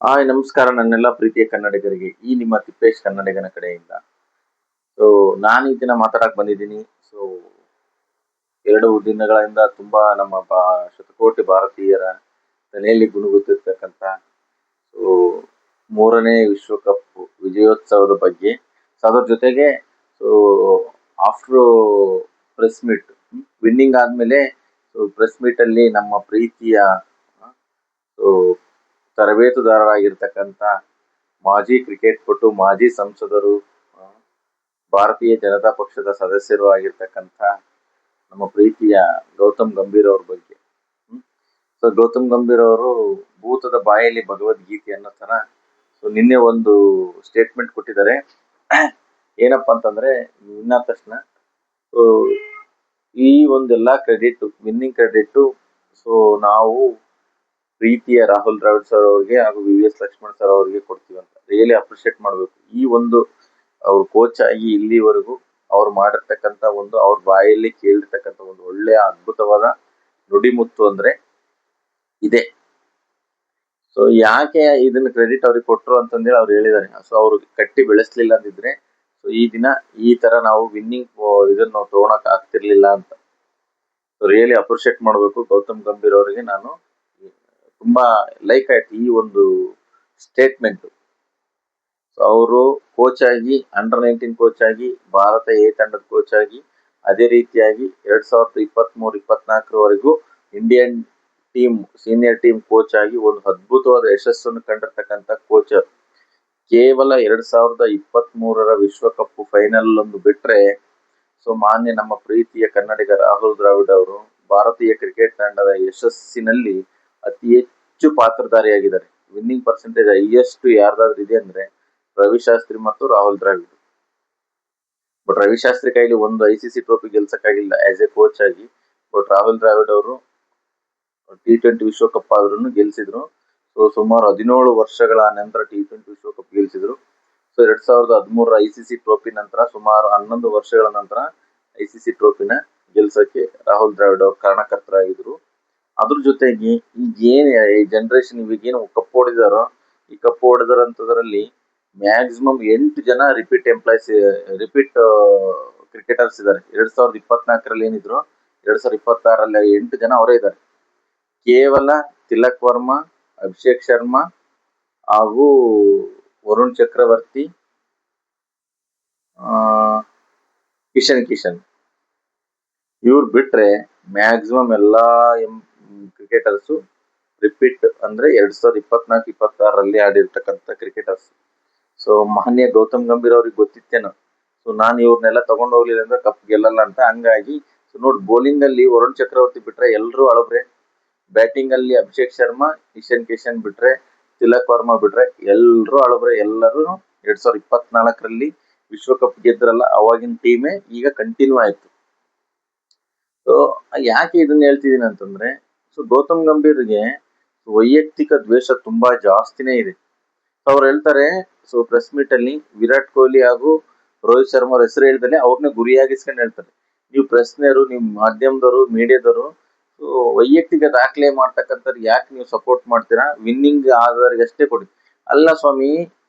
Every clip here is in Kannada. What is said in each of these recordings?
ಹಾಯ್ ನಮಸ್ಕಾರ ನನ್ನೆಲ್ಲ ಪ್ರೀತಿಯ ಕನ್ನಡಿಗರಿಗೆ ಈ ನಿಮ್ಮ ತಿಪ್ಪೇಶ್ ಕನ್ನಡಿಗನ ಕಡೆಯಿಂದ. ಸೊ ನಾನು ಈ ದಿನ ಮಾತಾಡಕ್ ಬಂದಿದ್ದೀನಿ. ಸೊ 2 ದಿನಗಳಿಂದ ತುಂಬಾ ನಮ್ಮ ಶತಕೋಟಿ ಭಾರತೀಯರ ತಲೆಯಲ್ಲಿ ಗುಣಗುತ್ತಿರ್ತಕ್ಕಂಥ ಸೊ 3ನೇ ವಿಶ್ವಕಪ್ ವಿಜಯೋತ್ಸವದ ಬಗ್ಗೆ. ಸೊ ಅದ್ರ ಜೊತೆಗೆ so after press meet winning ಆದ್ಮೇಲೆ ಸೊ ಪ್ರೆಸ್ ಮೀಟ್ ಅಲ್ಲಿ ನಮ್ಮ ಪ್ರೀತಿಯ ಸೊ ತರಬೇತುದಾರರಾಗಿರ್ತಕ್ಕಂಥ ಮಾಜಿ ಕ್ರಿಕೆಟ್ ಪಟು, ಮಾಜಿ ಸಂಸದರು, ಆ, ಭಾರತೀಯ ಜನತಾ ಪಕ್ಷದ ಸದಸ್ಯರು ಆಗಿರ್ತಕ್ಕಂಥ ನಮ್ಮ ಪ್ರೀತಿಯ ಗೌತಮ್ ಗಂಭೀರ್ ಅವ್ರ ಬಗ್ಗೆ. ಸೊ ಗೌತಮ್ ಗಂಭೀರ್ ಅವರು ಭೂತದ ಬಾಯಲ್ಲಿ ಭಗವದ್ಗೀತೆ ಅನ್ನೋ ತರ ಸೊ ನಿನ್ನೆ ಒಂದು ಸ್ಟೇಟ್ಮೆಂಟ್ ಕೊಟ್ಟಿದ್ದಾರೆ. ಏನಪ್ಪಾ ಅಂತಂದ್ರೆ ವಿನ್ ಆದ ತಕ್ಷಣ ಸೊ ಈ ಒಂದೆಲ್ಲಾ ಕ್ರೆಡಿಟ್, ವಿನ್ನಿಂಗ್ ಕ್ರೆಡಿಟ್ ಸೊ ನಾವು ಪ್ರೀತಿಯ ರಾಹುಲ್ ದ್ರಾವಿಡ್ ಸರ್ ಅವರಿಗೆ ಹಾಗೂ ವಿ.ವಿ.ಎಸ್. ಲಕ್ಷ್ಮಣ್ ಸರ್ ಅವರಿಗೆ ಕೊಡ್ತೀವಿ ಅಂತ ರಿಯಲಿ ಅಪ್ರಿಶಿಯೇಟ್ ಮಾಡಬೇಕು. ಈ ಒಂದು ಅವ್ರ ಕೋಚ್ ಆಗಿ ಇಲ್ಲಿವರೆಗೂ ಅವ್ರು ಮಾಡಿರ್ತಕ್ಕಂಥ ಒಂದು ಅವ್ರ ಬಾಯಲ್ಲಿ ಕೇಳಿರ್ತಕ್ಕಂಥ ಒಂದು ಒಳ್ಳೆಯ ಅದ್ಭುತವಾದ ನುಡಿಮುತ್ತು ಅಂದ್ರೆ ಇದೆ. ಸೊ ಯಾಕೆ ಇದನ್ನ ಕ್ರೆಡಿಟ್ ಅವ್ರಿಗೆ ಕೊಟ್ರು ಅಂತಂದೇಳಿ ಅವ್ರು ಹೇಳಿದ್ದಾರೆ. ಸೊ ಅವ್ರು ಕಟ್ಟಿ ಬೆಳೆಸ್ಲಿಲ್ಲ ಅಂದಿದ್ರೆ ಸೊ ಈ ದಿನ ಈ ತರ ನಾವು ವಿನ್ನಿಂಗ್ ಇದನ್ನ ನಾವು ತಗೊಳಕ್ ಆಗ್ತಿರ್ಲಿಲ್ಲ ಅಂತ. ಸೊ ರಿಯಲಿ ಅಪ್ರಿಶಿಯೇಟ್ ಮಾಡಬೇಕು ಗೌತಮ್ ಗಂಭೀರ್ ಅವರಿಗೆ. ನಾನು ತುಂಬಾ ಲೈಕ್ ಆಯ್ತು ಈ ಒಂದು ಸ್ಟೇಟ್ಮೆಂಟ್. ಅವರು ಕೋಚ್ ಆಗಿ ಅಂಡರ್-19 ಕೋಚ್ ಆಗಿ, ಭಾರತ ಎ ತಂಡದ ಕೋಚ್ ಆಗಿ, ಅದೇ ರೀತಿಯಾಗಿ 2023-24 Indian team senior team coach ಆಗಿ ಒಂದು ಅದ್ಭುತವಾದ ಯಶಸ್ಸನ್ನು ಕಂಡಿರ್ತಕ್ಕಂಥ ಕೋಚರ್. ಕೇವಲ 2023 ವಿಶ್ವಕಪ್ ಫೈನಲ್ ಒಂದು ಬಿಟ್ರೆ ಸೊ ಮಾನ್ಯ ನಮ್ಮ ಪ್ರೀತಿಯ ಕನ್ನಡಿಗ ರಾಹುಲ್ ದ್ರಾವಿಡ್ ಅವರು ಭಾರತೀಯ ಕ್ರಿಕೆಟ್ ತಂಡದ ಯಶಸ್ಸಿನಲ್ಲಿ ಅತಿ ಹೆಚ್ಚು ಪಾತ್ರಧಾರಿಯಾಗಿದ್ದಾರೆ. ವಿನ್ನಿಂಗ್ ಪರ್ಸೆಂಟೇಜ್ ಹೈಯೆಸ್ಟ್ ಯಾರ್ದಾದ್ರೂ ಇದೆ ಅಂದ್ರೆ ರವಿಶಾಸ್ತ್ರಿ ಮತ್ತು ರಾಹುಲ್ ದ್ರಾವಿಡ್. ಬಟ್ ರವಿಶಾಸ್ತ್ರಿ ಕೈಲಿ ಒಂದು ICC ಟ್ರೋಫಿ ಗೆಲ್ಸಕ್ಕಾಗಿಲ್ಲ ಆಸ್ ಎ ಕೋಚ್ ಆಗಿ. ಬಟ್ ರಾಹುಲ್ ದ್ರಾವಿಡ್ ಅವರು T20 ವಿಶ್ವಕಪ್ ಆದ್ರೂ ಗೆಲ್ಸಿದ್ರು. ಸೊ ಸುಮಾರು 17 ವರ್ಷಗಳ ನಂತರ T20 ವಿಶ್ವಕಪ್ ಗೆಲ್ಸಿದ್ರು. ಸೊ 2013 ICC ಟ್ರೋಫಿ ನಂತರ ಸುಮಾರು 11 ವರ್ಷಗಳ ನಂತರ ICC ಟ್ರೋಫಿನ ಗೆಲ್ಸಕ್ಕೆ ರಾಹುಲ್ ದ್ರಾವಿಡ್ ಅವರು ಕಾರಣಕರ್ತರಾಗಿದ್ರು. ಅದ್ರ ಜೊತೆಗೆ ಈಗೇನ್ ಈ ಜನರೇಷನ್ ಇವಾಗೇನು ಕಪ್ ಹೊಡೆದಾರೋ, ಈ ಕಪ್ ಹೊಡೆದರಂತದ್ರಲ್ಲಿ ಮ್ಯಾಕ್ಸಿಮಮ್ 8 ಜನ ರಿಪೀಟ್ ಕ್ರಿಕೆಟರ್ಸ್ ಇದ್ದಾರೆ. 2024 ಏನಿದ್ರು 2026 8 ಜನ ಅವರೇ ಇದ್ದಾರೆ. ಕೇವಲ ತಿಲಕ್ ವರ್ಮಾ, ಅಭಿಷೇಕ್ ಶರ್ಮಾ ಹಾಗೂ ವರುಣ್ ಚಕ್ರವರ್ತಿ, ಕಿಶನ್ ಇವ್ರು ಬಿಟ್ರೆ ಮ್ಯಾಕ್ಸಿಮಮ್ ಎಲ್ಲಾ ಕ್ರಿಕೆಟರ್ಸ್ ರಿಪೀಟ್ ಅಂದ್ರೆ 2024-26 ಆಡಿರ್ತಕ್ಕಂಥ ಕ್ರಿಕೆಟರ್ಸ್. ಸೊ ಮಾನ್ಯ ಗೌತಮ್ ಗಂಭೀರ್ ಅವ್ರಿಗೆ ಗೊತ್ತಿತ್ತೇನೋ ಸೊ ನಾನು ಇವ್ರನ್ನೆಲ್ಲ ತಗೊಂಡ್ ಹೋಗ್ಲಿಲ್ಲ ಅಂದ್ರೆ ಕಪ್ ಗೆಲ್ಲಲ್ಲ ಅಂತ. ಹಂಗಾಗಿ ಸೊ ನೋಡಿ, ಬೌಲಿಂಗ್ ಅಲ್ಲಿ ವರುಣ್ ಚಕ್ರವರ್ತಿ ಬಿಟ್ರೆ ಎಲ್ರು ಅಳಬ್ರೆ, ಬ್ಯಾಟಿಂಗ್ ಅಲ್ಲಿ ಅಭಿಷೇಕ್ ಶರ್ಮಾ, ಕಿಶನ್ ಬಿಟ್ರೆ, ತಿಲಕ್ ವರ್ಮಾ ಬಿಟ್ರೆ ಎಲ್ರು ಅಳಬ್ರೆ. ಎಲ್ಲರೂ 2024 ವಿಶ್ವಕಪ್ ಗೆದ್ರಲ್ಲ ಅವಾಗಿನ ಟೀಮೇ ಈಗ ಕಂಟಿನ್ಯೂ ಆಯ್ತು. ಸೊ ಯಾಕೆ ಇದನ್ನ ಹೇಳ್ತಿದೀನಿ ಅಂತಂದ್ರೆ ಸೊ ಗೌತಮ್ ಗಂಭೀರ್ಗೆ ವೈಯಕ್ತಿಕ ದ್ವೇಷ ತುಂಬಾ ಜಾಸ್ತಿನೇ ಇದೆ. ಅವ್ರು ಹೇಳ್ತಾರೆ ಸೊ ಪ್ರೆಸ್ ಮೀಟ್ ಅಲ್ಲಿ ವಿರಾಟ್ ಕೊಹ್ಲಿ ಹಾಗೂ ರೋಹಿತ್ ಶರ್ಮಾ ಅವ್ರ ಹೆಸರು ಹೇಳಿದಲ್ಲಿ ಅವ್ರನ್ನ ಗುರಿಯಾಗಿಸ್ಕೊಂಡು ಹೇಳ್ತಾರೆ, ನೀವು ಪ್ರೆಸ್ನವರು, ನಿಮ್ ಮಾಧ್ಯಮದವರು, ಮೀಡಿಯಾದವರು ವೈಯಕ್ತಿಕ ದಾಖಲೆ ಮಾಡ್ತಕ್ಕಂಥವ್ರು ಯಾಕೆ ನೀವು ಸಪೋರ್ಟ್ ಮಾಡ್ತೀರಾ? ವಿನ್ನಿಂಗ್ ಆದವರಿಗೆ ಅಷ್ಟೇ ಕೊಡಿ. ಅಲ್ಲ ಸ್ವಾಮಿ,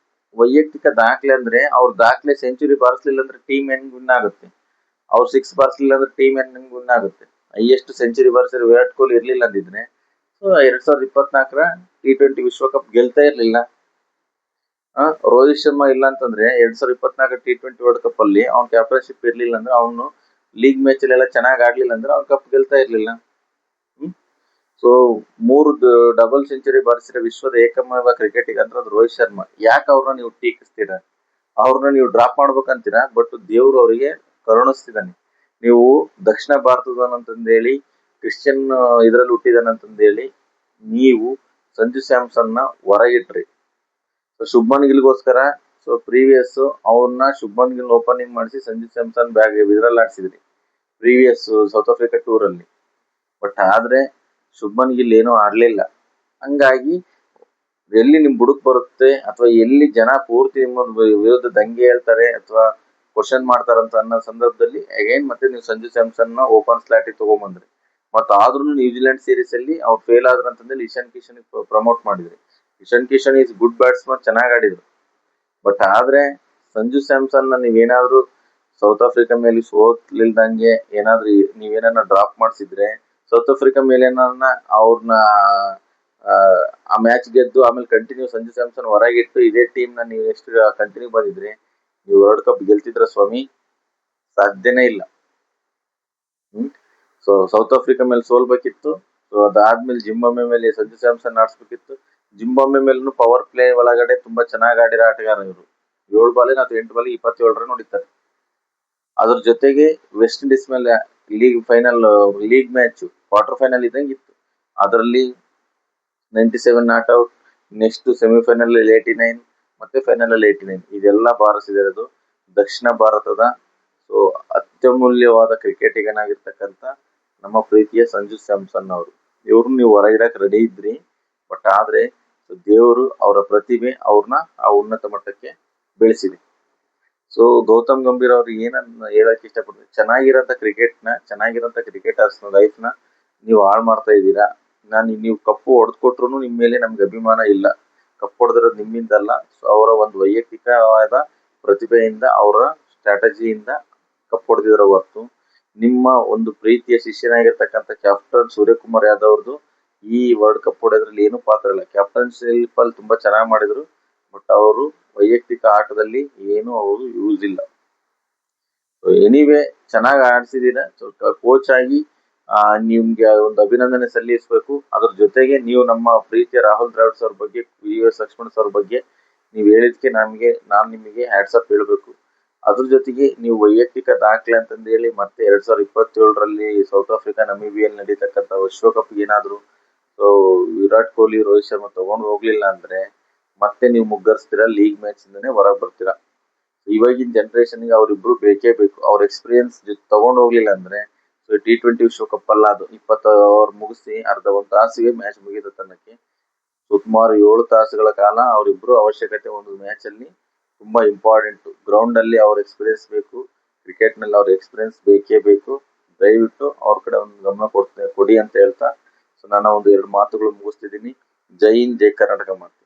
ವೈಯಕ್ತಿಕ ದಾಖಲೆ ಅಂದ್ರೆ ಅವ್ರ ದಾಖಲೆ ಸೆಂಚುರಿ ಬಾರಿಸ್ಲಿಲ್ಲ ಅಂದ್ರೆ ಟೀಮ್ ಹೆಂಗ್ ವಿನ್ ಆಗುತ್ತೆ? ಅವ್ರು 6 ಬಾರಿಸ್ಲಿಲ್ಲ ಅಂದ್ರೆ ಟೀಮ್ ಹೆಂಗ್ ವಿನ್ ಆಗುತ್ತೆ? ಹೈಯೆಸ್ಟ್ ಸೆಂಚುರಿ ಬಾರಿಸಿರೋ ವಿರಾಟ್ ಕೊಹ್ಲಿ ಇರ್ಲಿಲ್ಲ ಅಂದಿದ್ರೆ ಸೊ 2024 T20 ವಿಶ್ವಕಪ್ ಗೆಲ್ತಾ ಇರ್ಲಿಲ್ಲ. ರೋಹಿತ್ ಶರ್ಮಾ ಇಲ್ಲ ಅಂತಂದ್ರೆ 2024 T20 ವರ್ಲ್ಡ್ ಕಪ್ ಅಲ್ಲಿ ಅವ್ನ ಕ್ಯಾಪ್ಟನ್ಶಿಪ್ ಇರ್ಲಿಲ್ಲ ಅಂದ್ರೆ, ಅವನು ಲೀಗ್ ಮ್ಯಾಚ್ ಅಲ್ಲೆಲ್ಲ ಚೆನ್ನಾಗಿ ಆಡ್ಲಿಲ್ಲ ಅಂದ್ರೆ ಅವ್ನು ಕಪ್ ಗೆಲ್ತಾ ಇರ್ಲಿಲ್ಲ. ಸೊ 3 ಡಬಲ್ ಸೆಂಚುರಿ ಬಾರಿಸಿರೋ ವಿಶ್ವದ ಏಕಮೇವ ಕ್ರಿಕೆಟಿಗ ಅಂದ್ರೆ ಅದು ರೋಹಿತ್ ಶರ್ಮಾ. ಯಾಕೆ ಅವ್ರನ್ನ ನೀವು ಟೀಕಿಸ್ತೀರಾ? ಅವ್ರನ್ನ ನೀವು ಡ್ರಾಪ್ ಮಾಡ್ಬೇಕಂತೀರಾ, ಬಟ್ ದೇವ್ರು ಅವರಿಗೆ ಕರುಣಿಸ್ತಿದ್ದಾನೆ. ನೀವು ದಕ್ಷಿಣ ಭಾರತದವನಂತಂದೇಳಿ ಕ್ರಿಶ್ಚಿಯನ್ ಇದ್ರಲ್ಲಿ ಹುಟ್ಟಿದಾನಂತಂದೇಳಿ ನೀವು ಸಂಜು ಸ್ಯಾಮ್ಸನ್ ನ ಹೊರಗಿಟ್ರಿ. ಶುಭ್ಮನ್ ಗಿಲ್ಗೋಸ್ಕರ ಸೊ ಪ್ರೀವಿಯಸ್ ಅವ್ರನ್ನ ಶುಭ್ಮನ್ ಗಿಲ್ ಓಪನಿಂಗ್ ಮಾಡಿಸಿ ಸಂಜು ಸ್ಯಾಮ್ಸನ್ ಬ್ಯಾಗ್ ಇದ್ರಲ್ಲಿ ಆಡ್ಸಿದ್ರಿ ಪ್ರೀವಿಯಸ್ ಸೌತ್ ಆಫ್ರಿಕಾ ಟೂರ್ ಅಲ್ಲಿ. ಬಟ್ ಆದ್ರೆ ಶುಭ್ಮನ್ ಗಿಲ್ ಏನೂ ಆಡ್ಲಿಲ್ಲ. ಹಂಗಾಗಿ ಎಲ್ಲಿ ನಿಮ್ ಬುಡಕ್ ಬರುತ್ತೆ ಅಥವಾ ಎಲ್ಲಿ ಜನ ಪೂರ್ತಿ ನಿಮ್ಮ ವಿರುದ್ಧ ದಂಗೆ ಹೇಳ್ತಾರೆ ಅಥವಾ ಕ್ವಶನ್ ಮಾಡ್ತಾರಂತ ಅನ್ನೋ ಸಂದರ್ಭದಲ್ಲಿ ಅಗೈನ್ ಮತ್ತೆ ನೀವು ಸಂಜು ಸ್ಯಾಮ್ಸನ್ ನ ಓಪನ್ ಸ್ಲಾಟಿಗೆ ತಗೊಂಡ್ಬಂದ್ರಿ. ಮತ್ತ ಆದ್ರೂ ನ್ಯೂಜಿಲೆಂಡ್ ಸೀರೀಸ್ ಅಲ್ಲಿ ಅವ್ರು ಫೇಲ್ ಆದ್ರಂತಂದೇಳಿ ಇಶಾನ್ ಕಿಶನ್ ಪ್ರಮೋಟ್ ಮಾಡಿದ್ರಿ. ಕಿಶನ್ ಈಸ್ ಗುಡ್ ಬ್ಯಾಟ್ಸ್ಮನ್, ಚೆನ್ನಾಗಿ ಆಡಿದ್ರು. ಬಟ್ ಆದ್ರೆ ಸಂಜು ಸ್ಯಾಮ್ಸನ್ ನೀವೇನಾದ್ರೂ ಸೌತ್ ಆಫ್ರಿಕಾ ಮೇಲೆ ಸೋತ್ಲಿಲ್ದಂಗೆ ಏನಾದ್ರೂ ನೀವೇನ ಡ್ರಾಪ್ ಮಾಡಿಸಿದ್ರೆ, ಸೌತ್ ಆಫ್ರಿಕಾ ಮೇಲೆ ಅವ್ರನ್ನ ಆ ಮ್ಯಾಚ್ ಗೆದ್ದು ಆಮೇಲೆ ಕಂಟಿನ್ಯೂ ಸಂಜು ಸ್ಯಾಮ್ಸನ್ ಹೊರಗಿಟ್ಟು ಇದೇ ಟೀಮ್ ನ ನೀವು ನೆಕ್ಸ್ಟ್ ಕಂಟಿನ್ಯೂ ಬಂದಿದ್ರೆ ನೀವು ವರ್ಲ್ಡ್ ಕಪ್ ಗೆಲ್ತಿದ್ರ ಸ್ವಾಮಿ? ಸಾಧ್ಯನೇ ಇಲ್ಲ. ಸೊ ಸೌತ್ ಆಫ್ರಿಕಾ ಮೇಲೆ ಸೋಲ್ಬೇಕಿತ್ತು. ಸೊ ಅದಾದ್ಮೇಲೆ ಜಿಂಬಾಬ್ವೆ ಮೇಲೆ ಸಂಜು ಸ್ಯಾಮ್ಸನ್ ಆಡಿಸ್ಬೇಕಿತ್ತು. ಜಿಂಬಾಬ್ವೆ ಮೇಲೂ ಪವರ್ ಪ್ಲೇ ಒಳಗಡೆ ತುಂಬಾ ಚೆನ್ನಾಗಿ ಆಡಿರೋ ಆಟಗಾರ ಇವರು. 7 ಬಾಲಿಗೆ ಅಥವಾ 8 ಬಾಲಿಗೆ 27 ರನ್ ಹೊಡಿತಾರೆ. ಅದ್ರ ಜೊತೆಗೆ ವೆಸ್ಟ್ ಇಂಡೀಸ್ ಮೇಲೆ ಲೀಗ್ ಮ್ಯಾಚ್ ಕ್ವಾರ್ಟರ್ ಫೈನಲ್ ಇದ್ದಂಗೆ ಇತ್ತು. ಅದರಲ್ಲಿ 97 ನಾಟ್ ಔಟ್, ನೆಕ್ಸ್ಟ್ ಸೆಮಿಫೈನಲ್ 89 ಮತ್ತೆ ಫೈನಲ್ ಅಲ್ಲಿ 89 ಇದೆಲ್ಲ ಬಾರಿಸಿದಿರೋದು ದಕ್ಷಿಣ ಭಾರತದ ಸೊ ಅತ್ಯಮೂಲ್ಯವಾದ ಕ್ರಿಕೆಟಿಗನಾಗಿರ್ತಕ್ಕಂಥ ನಮ್ಮ ಪ್ರೀತಿಯ ಸಂಜು ಸ್ಯಾಮ್ಸನ್ ಅವರು. ಇವ್ರನ್ನ ನೀವು ಹೊರಗಿಡಕ್ ರೆಡಿ ಇದ್ರಿ. ಬಟ್ ಆದ್ರೆ ದೇವರು ಅವರ ಪ್ರತಿಭೆ ಅವ್ರನ್ನ ಆ ಉನ್ನತ ಮಟ್ಟಕ್ಕೆ ಬೆಳೆಸಿದೆ. ಸೊ ಗೌತಮ್ ಗಂಭೀರ್ ಅವ್ರು ಏನನ್ನ ಹೇಳಕ್ ಇಷ್ಟಪಡ್ತೀನಿ, ಚೆನ್ನಾಗಿರೋಂಥ ಕ್ರಿಕೆಟರ್ಸ್ ಲೈಫ್ ನ ನೀವು ಹಾಳು ಮಾಡ್ತಾ ಇದ್ದೀರಾ. ನೀವು ಕಪ್ಪು ಹೊಡೆದ್ಕೊಟ್ರು ನಿಮ್ ಮೇಲೆ ನಮ್ಗೆ ಅಭಿಮಾನ ಇಲ್ಲ. ಕಪ್ಪು ಹೊಡೆದಿರೋದು ನಿಮ್ಮಿಂದಲ್ಲ, ಅವರ ಒಂದು ವೈಯಕ್ತಿಕವಾದ ಪ್ರತಿಭೆಯಿಂದ, ಅವರ ಸ್ಟ್ರಾಟಜಿಯಿಂದ ಕಪ್ಪು ಹೊಡೆದಿರೋ ಹೊರತು ನಿಮ್ಮ ಒಂದು ಪ್ರೀತಿಯ ಶಿಷ್ಯನಾಗಿರ್ತಕ್ಕಂಥ ಕ್ಯಾಪ್ಟನ್ ಸೂರ್ಯಕುಮಾರ್ ಯಾದವ್ ಅವ್ರದ್ದು ಈ ವರ್ಲ್ಡ್ ಕಪ್ ಹೊಡೆದ್ರಲ್ಲಿ ಏನು ಪಾತ್ರ ಇಲ್ಲ. ಕ್ಯಾಪ್ಟನ್ಶಿಪ್ ಅಲ್ಲಿ ತುಂಬಾ ಚೆನ್ನಾಗಿ ಮಾಡಿದ್ರು, ಬಟ್ ಅವರು ವೈಯಕ್ತಿಕ ಆಟದಲ್ಲಿ ಏನು ಅವರು ಯೂಸ್ ಇಲ್ಲ. ಎನಿವೇ ಚೆನ್ನಾಗಿ ಆಡ್ಸಿದೀರ. ಕೋಚ್ ಆಗಿ ನಿಮ್ಗೆ ಒಂದು ಅಭಿನಂದನೆ ಸಲ್ಲಿಸಬೇಕು. ಅದ್ರ ಜೊತೆಗೆ ನೀವು ನಮ್ಮ ಪ್ರೀತಿಯ ರಾಹುಲ್ ದ್ರಾವಿಡ್ ಅವ್ರ ಬಗ್ಗೆ, VVS ಲಕ್ಷ್ಮಣ್ ಅವ್ರ ಬಗ್ಗೆ ನೀವು ಹೇಳಿದ್ಕೆ ನಾನ್ ನಿಮಗೆ ಹ್ಯಾಟ್ಸಪ್ ಹೇಳ್ಬೇಕು. ಅದ್ರ ಜೊತೆಗೆ ನೀವು ವೈಯಕ್ತಿಕ ದಾಖಲೆ ಅಂತಂದು ಹೇಳಿ ಮತ್ತೆ 2027ರಲ್ಲಿ ಸೌತ್ ಆಫ್ರಿಕಾ ನಮೀಬಿಯಲ್ಲಿ ನಡೀತಕ್ಕಂಥ ವಿಶ್ವಕಪ್ ಏನಾದ್ರು ವಿರಾಟ್ ಕೊಹ್ಲಿ, ರೋಹಿತ್ ಶರ್ಮಾ ತಗೊಂಡು ಹೋಗ್ಲಿಲ್ಲ ಅಂದ್ರೆ ಮತ್ತೆ ನೀವು ಮುಗ್ಗರಿಸ್ತೀರಾ, ಲೀಗ್ ಮ್ಯಾಚ್ ಇಂದಾನೆ ಹೊರಗೆ ಬರ್ತೀರಾ. ಇವಾಗಿನ ಜನರೇಷನ್ಗೆ ಅವರಿಬ್ರು ಬೇಕೇ ಬೇಕು. ಅವ್ರ ಎಕ್ಸ್ಪೀರಿಯನ್ಸ್ ತಗೊಂಡು ಹೋಗ್ಲಿಲ್ಲ ಅಂದ್ರೆ T20 ವಿಶ್ವಕಪ್ ಅಲ್ಲ, ಅದು 20 ಓವರ್ ಮುಗಿಸಿ ಅರ್ಧ ಒಂದು ತಾಸಿಗೆ ಮ್ಯಾಚ್ ಮುಗಿದ ತನ್ನಕ್ಕೆ ಸುಮಾರು 7 ತಾಸುಗಳ ಕಾಲ ಅವರಿಬ್ರು ಅವಶ್ಯಕತೆ ಒಂದು ಮ್ಯಾಚ್ ಅಲ್ಲಿ ತುಂಬಾ ಇಂಪಾರ್ಟೆಂಟ್. ಗ್ರೌಂಡ್ ಅಲ್ಲಿ ಅವ್ರ ಎಕ್ಸ್ಪೀರಿಯನ್ಸ್ ಬೇಕು, ಕ್ರಿಕೆಟ್ ನಲ್ಲಿ ಅವ್ರ ಎಕ್ಸ್ಪೀರಿಯನ್ಸ್ ಬೇಕೇ ಬೇಕು. ದಯವಿಟ್ಟು ಅವ್ರ ಕಡೆ ಒಂದು ಗಮನ ಕೊಡಿ ಅಂತ ಹೇಳ್ತಾ ನನ್ನ ಒಂದು 2 ಮಾತುಗಳು ಮುಗಿಸ್ತಿದ್ದೀನಿ. ಜೈ ಹಿಂದ್, ಜೈ ಕರ್ನಾಟಕ ಮಾತು.